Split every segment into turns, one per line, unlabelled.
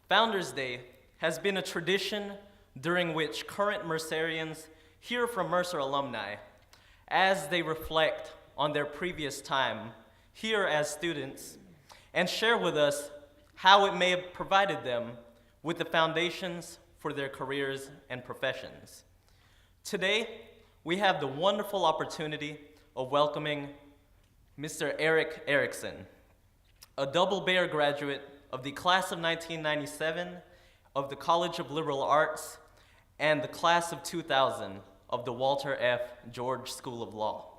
Founders Day has been a tradition during which current Mercerians hear from Mercer alumni as they reflect on their previous time here as students and share with us how it may have provided them with the foundations for their careers and professions. Today, we have the wonderful opportunity of welcoming Mr. Erick Erickson, a Double Bear graduate of the class of 1997 of the College of Liberal Arts and the class of 2000 of the Walter F. George School of Law.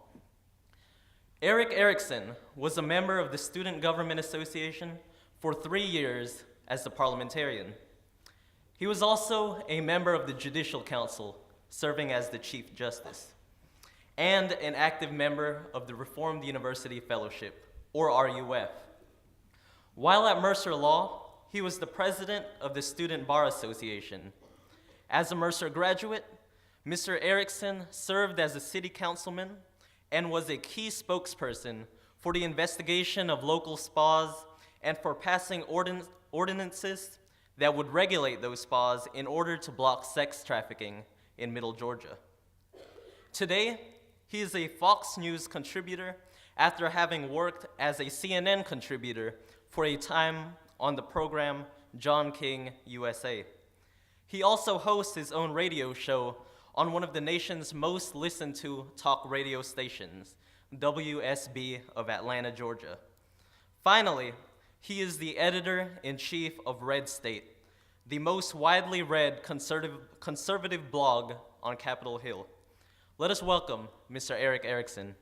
Erick Erickson was a member of the Student Government Association for 3 years as a parliamentarian. He was also a member of the Judicial Council, serving as the Chief Justice, and an active member of the Reformed University Fellowship, or RUF. While at Mercer Law, he was the president of the Student Bar Association. As a Mercer graduate, Mr. Erickson served as a city councilman and was a key spokesperson for the investigation of local spas and for passing ordinances that would regulate those spas in order to block sex trafficking in Middle Georgia. Today, he is a Fox News contributor after having worked as a CNN contributor for a time on the program John King USA. He also hosts his own radio show on one of the nation's most listened to talk radio stations, WSB of Atlanta, Georgia. Finally, he is the editor-in-chief of Red State, the most widely read conservative blog on Capitol Hill. Let us welcome Mr. Erick Erickson.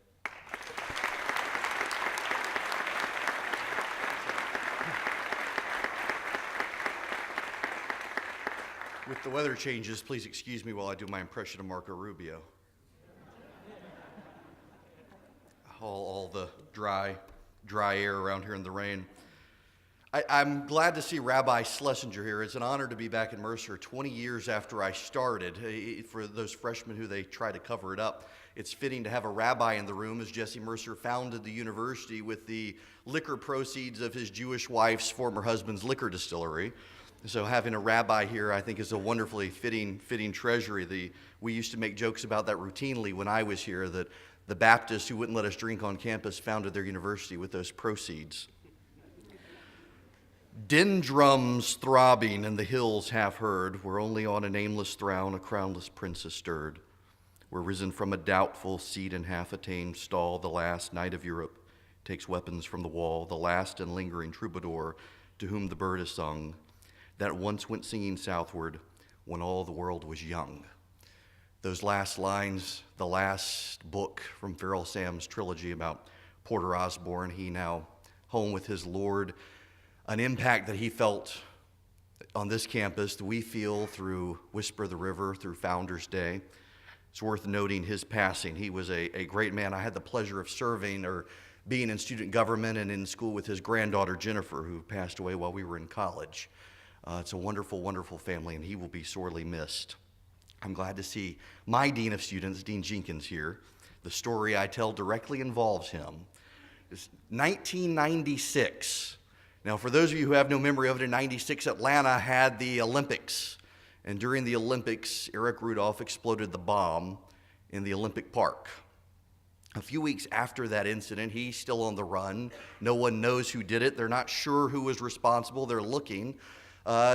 With the weather changes, please excuse me while I do my impression of Marco Rubio. All the dry air around here in the rain. I'm glad to see Rabbi Schlesinger here. It's an honor to be back in Mercer 20 years after I started. For those freshmen who they try to cover it up, it's fitting to have a rabbi in the room, as Jesse Mercer founded the university with the liquor proceeds of his Jewish wife's former husband's liquor distillery. So having a rabbi here, I think, is a wonderfully fitting treasury. We used to make jokes about that routinely when I was here, that the Baptists who wouldn't let us drink on campus founded their university with those proceeds. Din drums throbbing in the hills half heard, where only on a nameless throne a crownless princess stirred. We're risen from a doubtful seat and half-attained stall, the last knight of Europe takes weapons from the wall, the last and lingering troubadour to whom the bird is sung, that once went singing southward when all the world was young. Those last lines, the last book from Feral Sam's trilogy about Porter Osborne, he now home with his Lord, an impact that he felt on this campus that we feel through Whisper the River, through Founders Day. It's worth noting his passing. He was a great man. I had the pleasure of serving or being in student government and in school with his granddaughter, Jennifer, who passed away while we were in college. It's a wonderful, wonderful family, and he will be sorely missed. I'm glad to see my Dean of Students, Dean Jenkins, here. The story I tell directly involves him. It's 1996. Now, for those of you who have no memory of it, in 96, Atlanta had the Olympics. And during the Olympics, Eric Rudolph exploded the bomb in the Olympic Park. A few weeks after that incident, he's still on the run. No one knows who did it. They're not sure who was responsible. They're looking.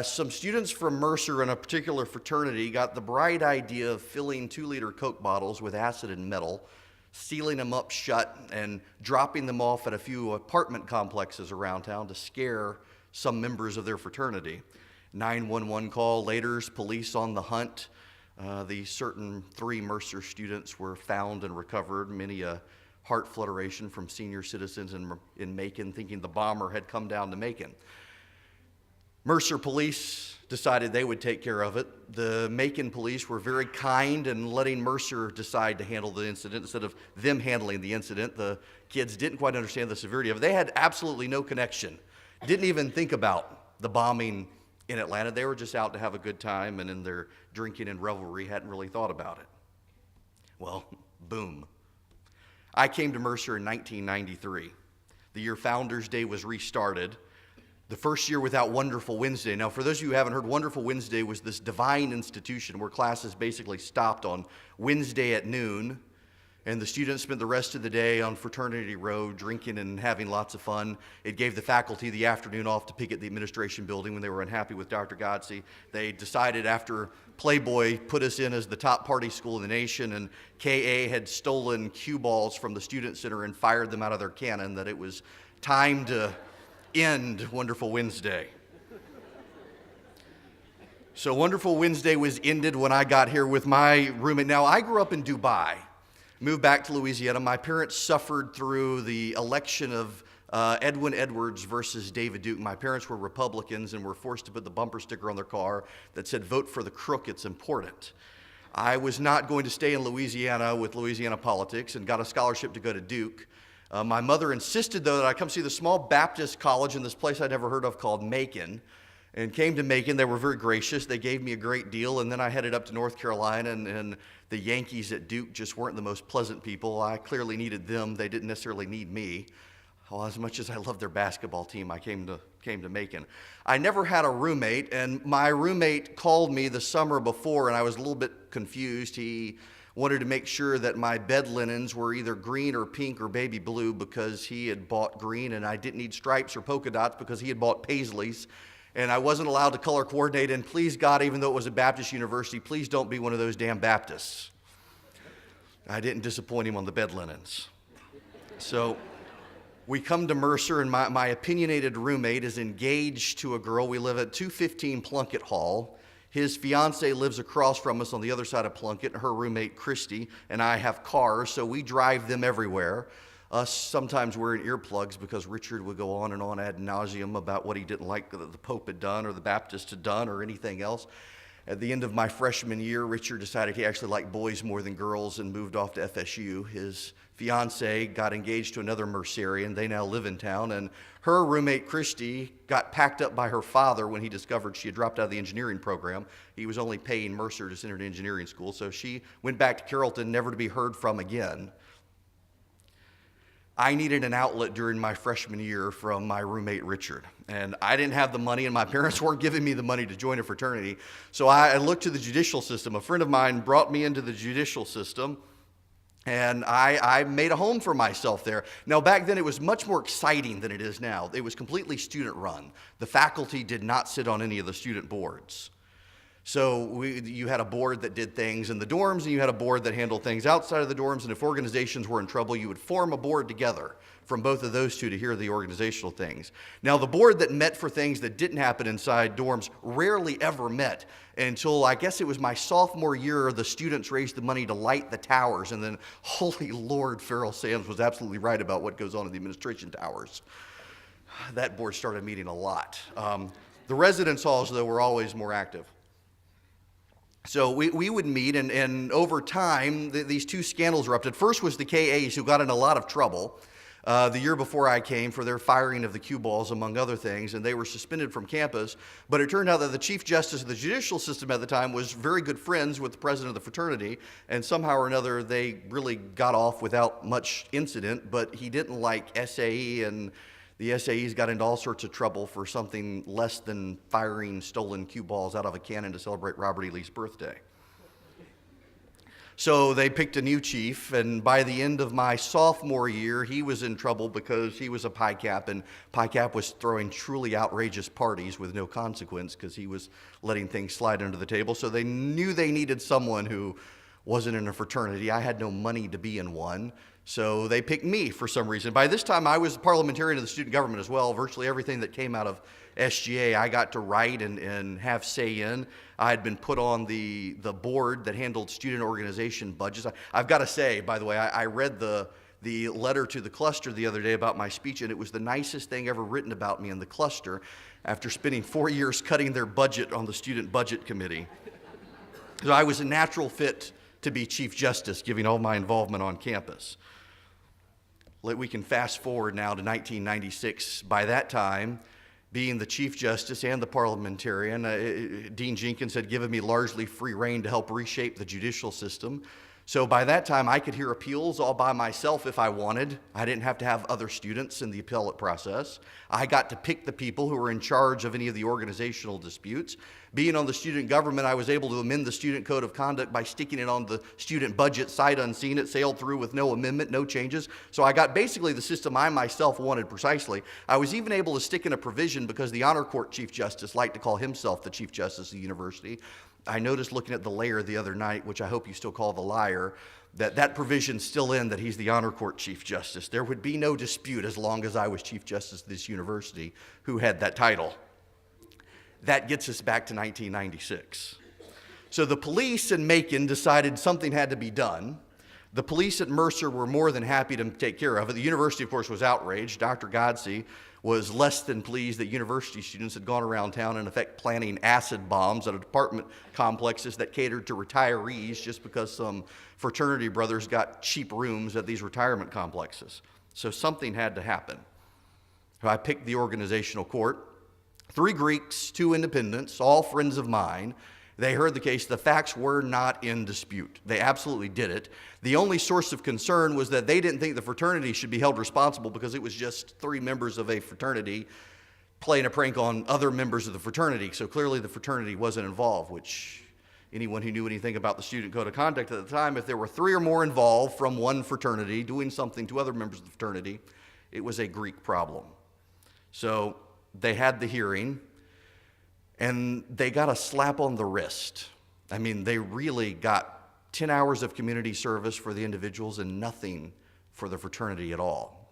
Some students from Mercer in a particular fraternity got the bright idea of filling 2-liter Coke bottles with acid and metal, sealing them up shut, and dropping them off at a few apartment complexes around town to scare some members of their fraternity. 911 call, later, police on the hunt. The certain 3 Mercer students were found and recovered, many a heart flutteration from senior citizens in Macon, thinking the bomber had come down to Macon. Mercer police decided they would take care of it. The Macon police were very kind in letting Mercer decide to handle the incident instead of them handling the incident. The kids didn't quite understand the severity of it. They had absolutely no connection, didn't even think about the bombing in Atlanta. They were just out to have a good time, and in their drinking and revelry hadn't really thought about it. Well, boom. I came to Mercer in 1993. The year Founders Day was restarted. the first year without Wonderful Wednesday. Now, for those of you who haven't heard, Wonderful Wednesday was this divine institution where classes basically stopped on Wednesday at noon, and the students spent the rest of the day on Fraternity Row drinking and having lots of fun. It gave the faculty the afternoon off to picket the administration building when they were unhappy with Dr. Godsey. They decided after Playboy put us in as the top party school in the nation and KA had stolen cue balls from the student center and fired them out of their cannon that it was time to end Wonderful Wednesday. So Wonderful Wednesday was ended when I got here with my roommate. Now, I grew up in Dubai, moved back to Louisiana. My parents suffered through the election of Edwin Edwards versus David Duke. My parents were Republicans and were forced to put the bumper sticker on their car that said, "Vote for the crook, it's important." I was not going to stay in Louisiana with Louisiana politics and got a scholarship to go to Duke. My mother insisted, though, that I come see the small Baptist college in this place I'd never heard of called Macon, and came to Macon. They were very gracious. They gave me a great deal, and then I headed up to North Carolina, and the Yankees at Duke just weren't the most pleasant people. I clearly needed them. They didn't necessarily need me. Well, as much as I loved their basketball team, I came to Macon. I never had a roommate, and my roommate called me the summer before, and I was a little bit confused. He wanted to make sure that my bed linens were either green or pink or baby blue because he had bought green, and I didn't need stripes or polka dots because he had bought paisleys, and I wasn't allowed to color coordinate. And please God, even though it was a Baptist university, please don't be one of those damn Baptists. I didn't disappoint him on the bed linens. So we come to Mercer, and my opinionated roommate is engaged to a girl. We live at 215 Plunkett Hall. His fiance lives across from us on the other side of Plunkett. Her roommate, Christy, and I have cars, so we drive them everywhere. Us sometimes wearing earplugs because Richard would go on and on ad nauseum about what he didn't like that the Pope had done or the Baptist had done or anything else. At the end of my freshman year, Richard decided he actually liked boys more than girls and moved off to FSU. His fiance got engaged to another Mercerian. They now live in town, and her roommate, Christy, got packed up by her father when he discovered she had dropped out of the engineering program. He was only paying Mercer to send her to engineering school, so she went back to Carrollton, never to be heard from again. I needed an outlet during my freshman year from my roommate, Richard. And I didn't have the money, and my parents weren't giving me the money to join a fraternity. So I looked to the judicial system. A friend of mine brought me into the judicial system, and I made a home for myself there. Now, back then, it was much more exciting than it is now. It was completely student-run. The faculty did not sit on any of the student boards. So you had a board that did things in the dorms, and you had a board that handled things outside of the dorms, and if organizations were in trouble, you would form a board together from both of those two to hear the organizational things. Now, the board that met for things that didn't happen inside dorms rarely ever met until, I guess it was my sophomore year, the students raised the money to light the towers, and then, holy Lord, Farrell Sams was absolutely right about what goes on in the administration towers. That board started meeting a lot. The residence halls, though, were always more active. So we would meet, and over time, these two scandals erupted. First was the KAs, who got in a lot of trouble the year before I came for their firing of the cue balls, among other things, and they were suspended from campus. But it turned out that the Chief Justice of the judicial system at the time was very good friends with the president of the fraternity, and somehow or another, they really got off without much incident, but he didn't like SAE, and the SAEs got into all sorts of trouble for something less than firing stolen cue balls out of a cannon to celebrate Robert E. Lee's birthday. So they picked a new chief, and by the end of my sophomore year, he was in trouble because he was a PICAP, and PICAP was throwing truly outrageous parties with no consequence because he was letting things slide under the table. So they knew they needed someone who wasn't in a fraternity. I had no money to be in one. So they picked me for some reason. By this time, I was parliamentarian of the student government as well. Virtually everything that came out of SGA, I got to write and have say in. I had been put on the board that handled student organization budgets. I've got to say, by the way, I read the letter to the cluster the other day about my speech, and it was the nicest thing ever written about me in the cluster after spending 4 years cutting their budget on the student budget committee. So I was a natural fit to be Chief Justice, given all my involvement on campus. We can fast forward now to 1996. By that time, being the Chief Justice and the parliamentarian, Dean Jenkins had given me largely free rein to help reshape the judicial system. So by that time, I could hear appeals all by myself if I wanted. I didn't have to have other students in the appellate process. I got to pick the people who were in charge of any of the organizational disputes. Being on the student government, I was able to amend the student code of conduct by sticking it on the student budget sight unseen. It sailed through with no amendment, no changes. So I got basically the system I myself wanted precisely. I was even able to stick in a provision because the honor court chief justice liked to call himself the chief justice of the university. I noticed looking at the layer the other night, which I hope you still call the liar, that provision's still in, that he's the honor court chief justice. There would be no dispute as long as I was chief justice of this university who had that title. That gets us back to 1996. So the police in Macon decided something had to be done. The police at Mercer were more than happy to take care of it. The university, of course, was outraged. Dr. Godsey was less than pleased that university students had gone around town, in effect, planting acid bombs at apartment complexes that catered to retirees just because some fraternity brothers got cheap rooms at these retirement complexes. So something had to happen. I picked the organizational court. 3 Greeks, 2 independents, all friends of mine. They heard the case. The facts were not in dispute. They absolutely did it. The only source of concern was that they didn't think the fraternity should be held responsible because it was just 3 members of a fraternity playing a prank on other members of the fraternity. So clearly the fraternity wasn't involved, which anyone who knew anything about the student code of conduct at the time, if there were 3 or more involved from one fraternity doing something to other members of the fraternity, it was a Greek problem. So they had the hearing. And they got a slap on the wrist. I mean, they really got 10 hours of community service for the individuals and nothing for the fraternity at all.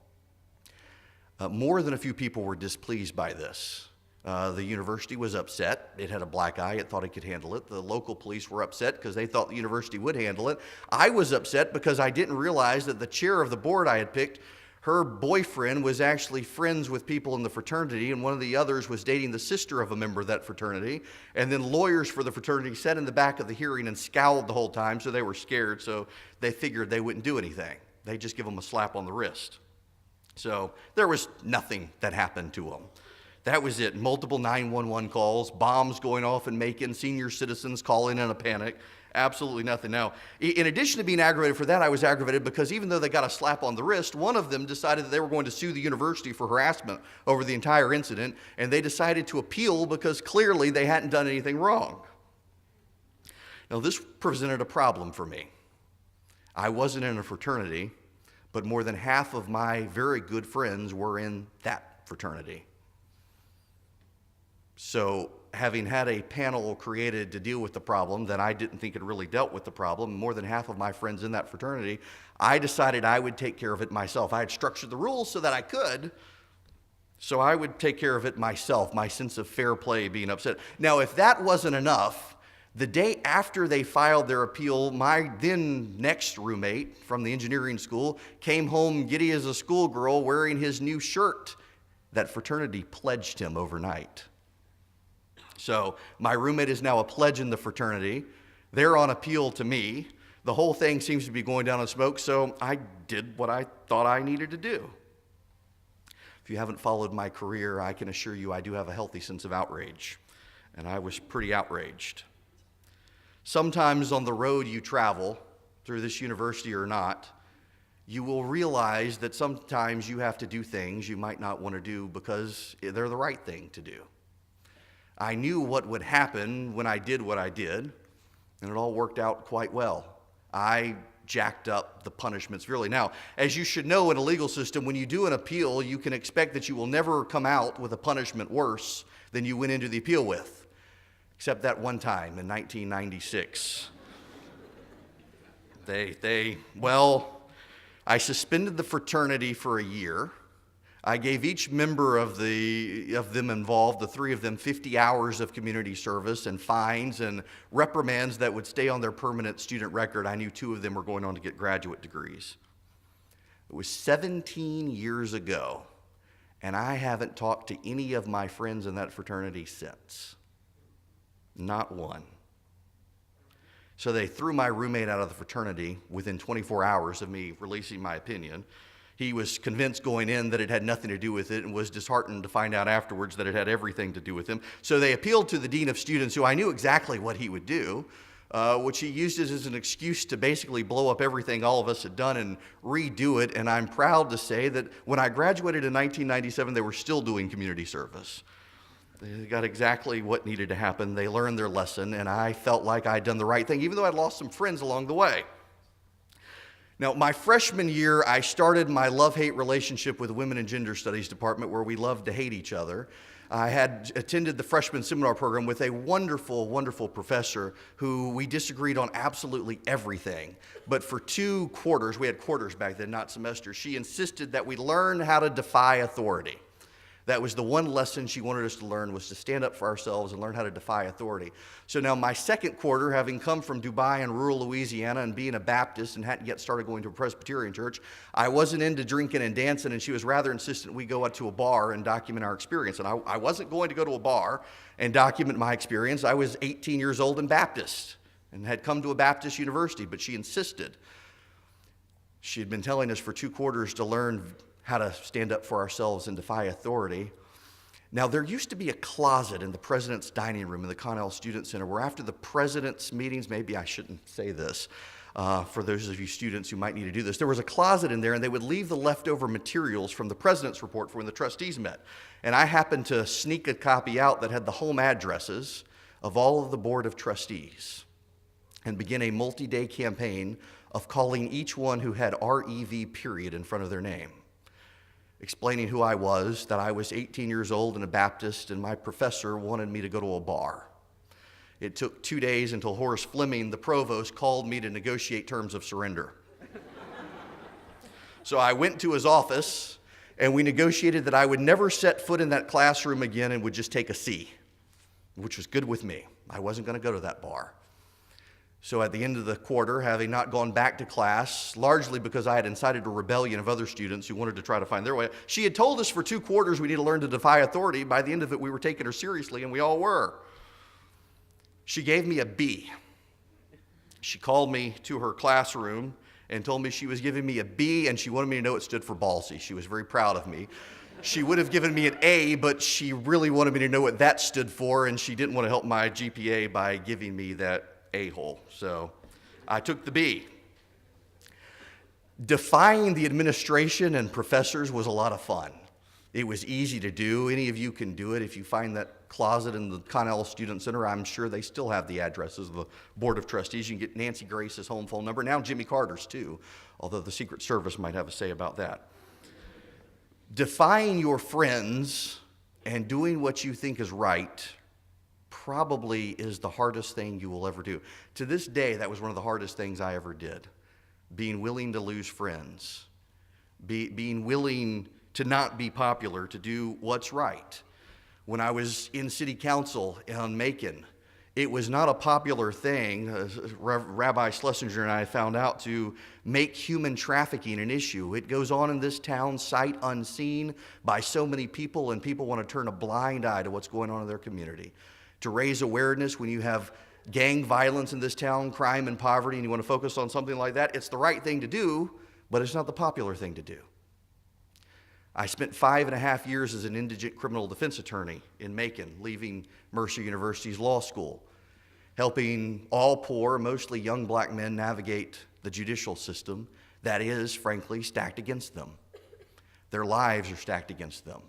More than a few people were displeased by this. The university was upset. It had a black eye. It thought it could handle it. The local police were upset because they thought the university would handle it. I was upset because I didn't realize that the chair of the board I had picked, her boyfriend was actually friends with people in the fraternity, and one of the others was dating the sister of a member of that fraternity. And then lawyers for the fraternity sat in the back of the hearing and scowled the whole time, so they were scared, so they figured they wouldn't do anything. They'd just give them a slap on the wrist. So there was nothing that happened to them. That was it. Multiple 911 calls, bombs going off in Macon, senior citizens calling in a panic. Absolutely nothing. Now, in addition to being aggravated for that, I was aggravated because even though they got a slap on the wrist, one of them decided that they were going to sue the university for harassment over the entire incident, and they decided to appeal because clearly they hadn't done anything wrong. Now, this presented a problem for me. I wasn't in a fraternity, but more than half of my very good friends were in that fraternity. So, having had a panel created to deal with the problem that I didn't think had really dealt with the problem, more than half of my friends in that fraternity, I decided I would take care of it myself. I had structured the rules so that I could, so I would take care of it myself, my sense of fair play being upset. Now, if that wasn't enough, the day after they filed their appeal, my then next roommate from the engineering school came home giddy as a schoolgirl wearing his new shirt that fraternity pledged him overnight. So my roommate is now a pledge in the fraternity. They're on appeal to me. The whole thing seems to be going down in smoke, so I did what I thought I needed to do. If you haven't followed my career, I can assure you I do have a healthy sense of outrage, and I was pretty outraged. Sometimes on the road you travel, through this university or not, you will realize that sometimes you have to do things you might not want to do because they're the right thing to do. I knew what would happen when I did what I did, and it all worked out quite well. I jacked up the punishments really. Now, as you should know in a legal system, when you do an appeal, you can expect that you will never come out with a punishment worse than you went into the appeal with, except that one time in 1996. I suspended the fraternity for a year. I gave each member of them involved, the 3 of them, 50 hours of community service and fines and reprimands that would stay on their permanent student record. I knew 2 of them were going on to get graduate degrees. It was 17 years ago, and I haven't talked to any of my friends in that fraternity since. Not one. So they threw my roommate out of the fraternity within 24 hours of me releasing my opinion. He was convinced going in that it had nothing to do with it and was disheartened to find out afterwards that it had everything to do with him. So they appealed to the dean of students, who I knew exactly what he would do. which he used as an excuse to basically blow up everything all of us had done and redo it. And I'm proud to say that when I graduated in 1997, they were still doing community service. They got exactly what needed to happen. They learned their lesson, and I felt like I'd done the right thing, even though I'd lost some friends along the way. Now, my freshman year, I started my love-hate relationship with the Women and Gender Studies department, where we loved to hate each other. I had attended the freshman seminar program with a wonderful, wonderful professor who we disagreed on absolutely everything. But for 2 quarters, we had quarters back then, not semesters, she insisted that we learn how to defy authority. That was the one lesson she wanted us to learn, was to stand up for ourselves and learn how to defy authority. So now my second quarter, having come from Dubai and rural Louisiana and being a Baptist and hadn't yet started going to a Presbyterian church, I wasn't into drinking and dancing, and she was rather insistent we go out to a bar and document our experience. And I wasn't going to go to a bar and document my experience. I was 18 years old and Baptist and had come to a Baptist university, but she insisted. She had been telling us for 2 quarters to learn how to stand up for ourselves and defy authority. Now, there used to be a closet in the president's dining room in the Connell Student Center where after the president's meetings, maybe I shouldn't say this for those of you students who might need to do this, there was a closet in there, and they would leave the leftover materials from the president's report for when the trustees met. And I happened to sneak a copy out that had the home addresses of all of the board of trustees and begin a multi-day campaign of calling each one who had REV period in front of their name, explaining who I was, that I was 18 years old and a Baptist, and my professor wanted me to go to a bar. It took 2 days until Horace Fleming, the provost, called me to negotiate terms of surrender. So I went to his office, and we negotiated that I would never set foot in that classroom again and would just take a C, which was good with me. I wasn't going to go to that bar. So at the end of the quarter, having not gone back to class, largely because I had incited a rebellion of other students who wanted to try to find their way, she had told us for 2 quarters we need to learn to defy authority. By the end of it, we were taking her seriously, and we all were. She gave me a B. She called me to her classroom and told me she was giving me a B, and she wanted me to know it stood for ballsy. She was very proud of me. She would have given me an A, but she really wanted me to know what that stood for, and she didn't want to help my GPA by giving me that A-hole. So I took the B. Defying the administration and professors was a lot of fun. It was easy to do. Any of you can do it. If you find that closet in the Connell Student Center, I'm sure they still have the addresses of the Board of Trustees. You can get Nancy Grace's home phone number, now Jimmy Carter's too, although the Secret Service might have a say about that. Defying your friends and doing what you think is right probably is the hardest thing you will ever do. To this day, that was one of the hardest things I ever did. Being willing to lose friends. Being willing to not be popular, to do what's right. When I was in city council in Macon, it was not a popular thing, Rabbi Schlesinger and I found out, to make human trafficking an issue. It goes on in this town sight unseen by so many people, and people want to turn a blind eye to what's going on in their community. To raise awareness when you have gang violence in this town, crime and poverty, and you want to focus on something like that, it's the right thing to do, but it's not the popular thing to do. I spent 5.5 years as an indigent criminal defense attorney in Macon, leaving Mercer University's law school, helping all poor, mostly young black men navigate the judicial system that is, frankly, stacked against them. Their lives are stacked against them.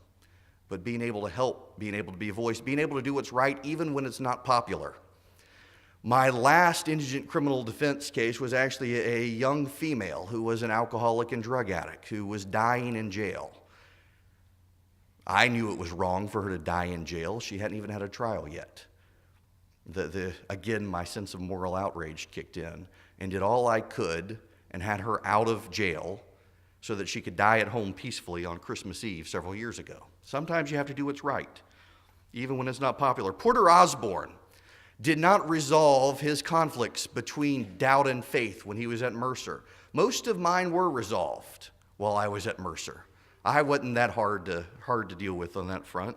But being able to help, being able to be a voice, being able to do what's right even when it's not popular. My last indigent criminal defense case was actually a young female who was an alcoholic and drug addict who was dying in jail. I knew it was wrong for her to die in jail. She hadn't even had a trial yet. Again, my sense of moral outrage kicked in and did all I could and had her out of jail so that she could die at home peacefully on Christmas Eve several years ago. Sometimes you have to do what's right, even when it's not popular. Porter Osborne did not resolve his conflicts between doubt and faith when he was at Mercer. Most of mine were resolved while I was at Mercer. I wasn't that hard to deal with on that front.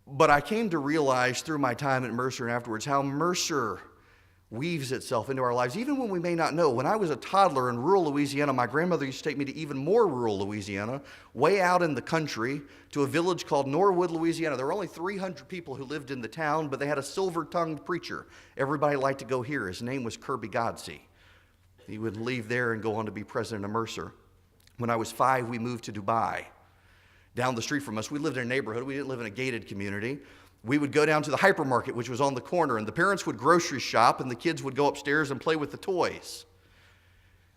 But I came to realize through my time at Mercer and afterwards how Mercer weaves itself into our lives, even when we may not know. When I was a toddler in rural Louisiana, my grandmother used to take me to even more rural Louisiana, way out in the country, to a village called Norwood, Louisiana. There were only 300 people who lived in the town, but they had a silver-tongued preacher. Everybody liked to go hear. His name was Kirby Godsey. He would leave there and go on to be president of Mercer. When I was 5, we moved to Dubai. Down the street from us, we lived in a neighborhood. We didn't live in a gated community. We would go down to the hypermarket, which was on the corner, and the parents would grocery shop, and the kids would go upstairs and play with the toys.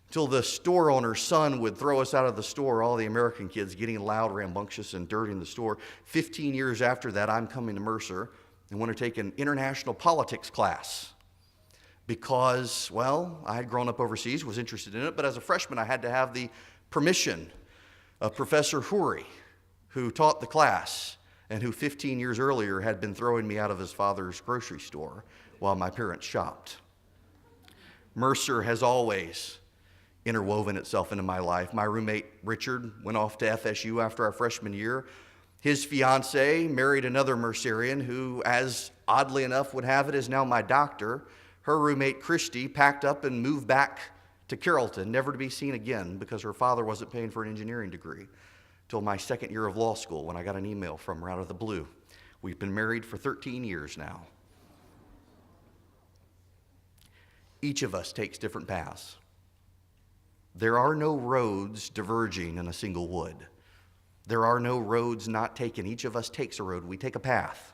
Until the store owner's son would throw us out of the store, all the American kids getting loud, rambunctious, and dirty in the store. 15 years after that, I'm coming to Mercer and want to take an international politics class because, well, I had grown up overseas, was interested in it, but as a freshman, I had to have the permission of Professor Houry, who taught the class, and who 15 years earlier had been throwing me out of his father's grocery store while my parents shopped. Mercer has always interwoven itself into my life. My roommate, Richard, went off to FSU after our freshman year. His fiancee married another Mercerian who, as oddly enough would have it, is now my doctor. Her roommate, Christy, packed up and moved back to Carrollton, never to be seen again because her father wasn't paying for an engineering degree. Till my second year of law school when I got an email from her out of the blue. We've been married for 13 years now. Each of us takes different paths. There are no roads diverging in a single wood. There are no roads not taken. Each of us takes a road. We take a path.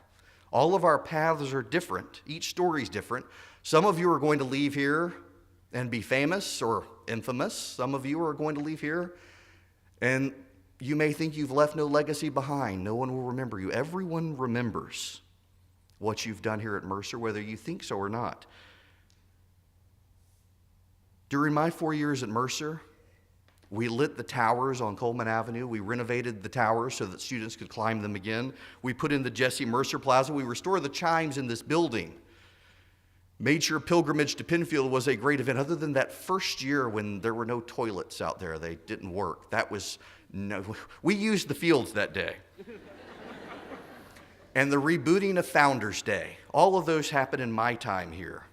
All of our paths are different. Each story is different. Some of you are going to leave here and be famous or infamous. Some of you are going to leave here and you may think you've left no legacy behind. No one will remember you. Everyone remembers what you've done here at Mercer, whether you think so or not. During my 4 years at Mercer, we lit the towers on Coleman Avenue. We renovated the towers so that students could climb them again. We put in the Jesse Mercer Plaza. We restored the chimes in this building. Made sure pilgrimage to Penfield was a great event. Other than that first year when there were no toilets out there, they didn't work. We used the fields that day. And the rebooting of Founders Day. All of those happened in my time here.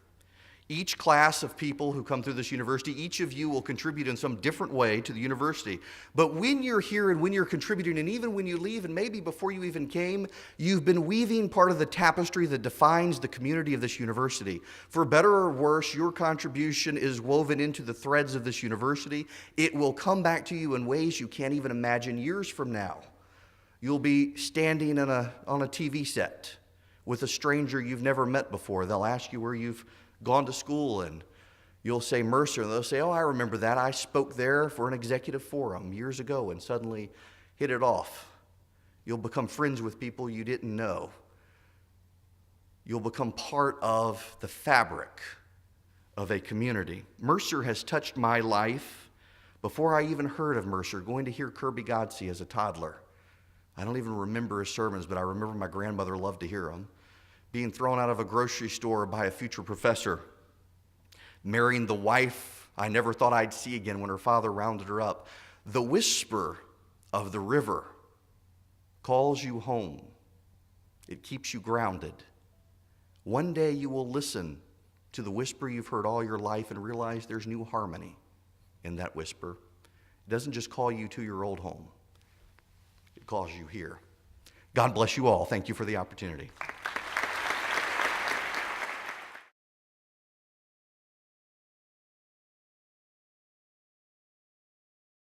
Each class of people who come through this university, each of you will contribute in some different way to the university. But when you're here and when you're contributing, and even when you leave, and maybe before you even came, you've been weaving part of the tapestry that defines the community of this university. For better or worse, your contribution is woven into the threads of this university. It will come back to you in ways you can't even imagine years from now. You'll be standing on a TV set with a stranger you've never met before. They'll ask you where you've gone to school, and you'll say Mercer, and they'll say, oh, I remember that. I spoke there for an executive forum years ago and suddenly hit it off. You'll become friends with people you didn't know. You'll become part of the fabric of a community. Mercer has touched my life before I even heard of Mercer, going to hear Kirby Godsey as a toddler. I don't even remember his sermons, but I remember my grandmother loved to hear them. Being thrown out of a grocery store by a future professor, marrying the wife I never thought I'd see again when her father rounded her up. The whisper of the river calls you home. It keeps you grounded. One day you will listen to the whisper you've heard all your life and realize there's new harmony in that whisper. It doesn't just call you to your old home. It calls you here. God bless you all. Thank you for the opportunity.